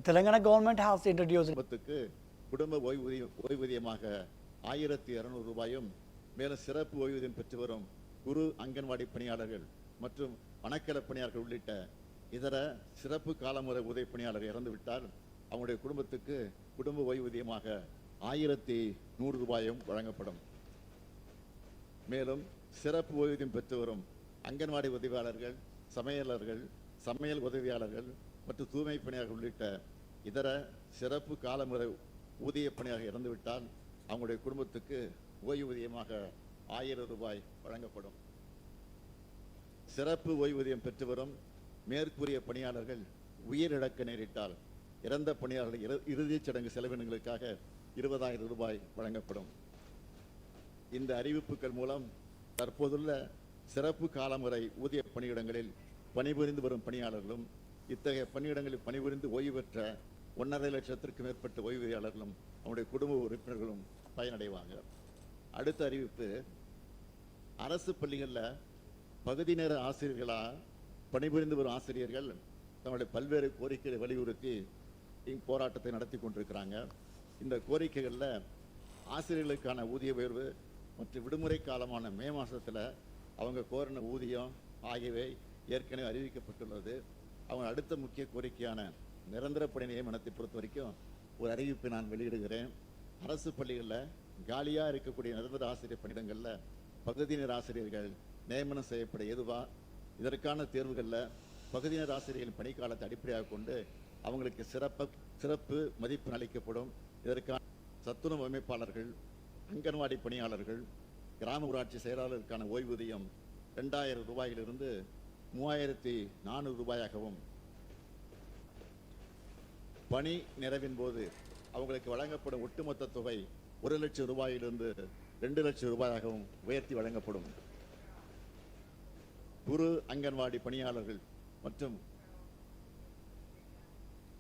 Telangana government has introduced குடும்ப ஓய்வூதியமாக 1200 ரூபாயும் மேலும் சிறப்பு ஓய்வூதியம் பெற்று வரும் குரு அங்கன்வாடி பணியாளர்கள் மற்றும் வனக்கல பணியாளர்கள் உள்ளிட்ட இதர சிறப்பு காலமுறை உதவி பணியாளர்கள் இறந்துவிட்டால் அவங்களுடைய குடும்பத்துக்கு குடும்ப ஓய்வூதியமாக 1100 ரூபாயும் வழங்கப்படும். மேலும் சிறப்பு ஓய்வூதியம் பெற்று வரும் அங்கன்வாடி உதவியாளர்கள், சமையலர்கள், சமையல் உதவியாளர்கள் மற்றும் தூய்மை பணியாளர்கள் உள்ளிட்ட இதர சிறப்பு காலமுறை ஊதிய பணியாளர்கள் இறந்துவிட்டால் அவங்களுடைய குடும்பத்துக்கு ஓய்வூதியமாக 1000 ரூபாய் வழங்கப்படும். சிறப்பு ஓய்வூதியம் பெற்று வரும் மேற்கூறிய பணியாளர்கள் உயிரிழக்க நேரிட்டால் இறந்த பணியாளர்கள் இறுதிச் சடங்கு செலவினங்களுக்காக 20,000 ரூபாய் வழங்கப்படும். இந்த அறிவிப்புகள் மூலம் தற்போதுள்ள சிறப்பு காலமுறை ஊதிய பணியிடங்களில் பணிபுரிந்து வரும் பணியாளர்களும் இத்தகைய பணியிடங்களில் பணிபுரிந்து ஓய்வு பெற்ற 1.5 லட்சத்திற்கும் மேற்பட்ட ஓய்வூதியாளர்களும் அவருடைய குடும்ப உறுப்பினர்களும் பயனடைவாங்க. அடுத்த அறிவிப்பு, அரசு பள்ளிகளில் பகுதி நேர ஆசிரியர்களாக பணிபுரிந்து வரும் ஆசிரியர்கள் தங்களுடைய பல்வேறு கோரிக்கைகளை வலியுறுத்தி போராட்டத்தை நடத்தி கொண்டிருக்கிறாங்க. இந்த கோரிக்கைகளில் ஆசிரியர்களுக்கான ஊதிய உயர்வு மற்றும் விடுமுறை காலமான மே மாதத்தில் அவங்க கோரின ஊதியம் ஆகியவை ஏற்கனவே அறிவிக்கப்பட்டுள்ளது. அவங்க அடுத்த முக்கிய கோரிக்கையான நிரந்தர பணி நியமனத்தை பொறுத்த வரைக்கும் ஒரு அறிவிப்பை நான் வெளியிடுகிறேன். அரசு பள்ளிகளில் காலியாக இருக்கக்கூடிய நிரந்தர ஆசிரியர் பணியிடங்களில் பகுதி நேர ஆசிரியர்கள் நியமனம் செய்யப்பட ஏதுவா, இதற்கான தேர்வுகளில் பகுதி நேர ஆசிரியர்களின் பணிக்காலத்தை அடிப்படையாக கொண்டு அவங்களுக்கு சிறப்பு மதிப்பு அளிக்கப்படும். இதற்கான சத்துணவு அமைப்பாளர்கள், அங்கன்வாடி பணியாளர்கள், கிராம ஊராட்சி செயலாளருக்கான ஓய்வூதியம் 2000 ரூபாயிலிருந்து 3400 ரூபாயாகவும், பணி நிறைவின் போது அவங்களுக்கு வழங்கப்படும் ஒட்டுமொத்த தொகை 1 லட்சம் ரூபாயிலிருந்து 2 லட்சம் ரூபாயாகவும் உயர்த்தி வழங்கப்படும். குறு அங்கன்வாடி பணியாளர்கள் மற்றும்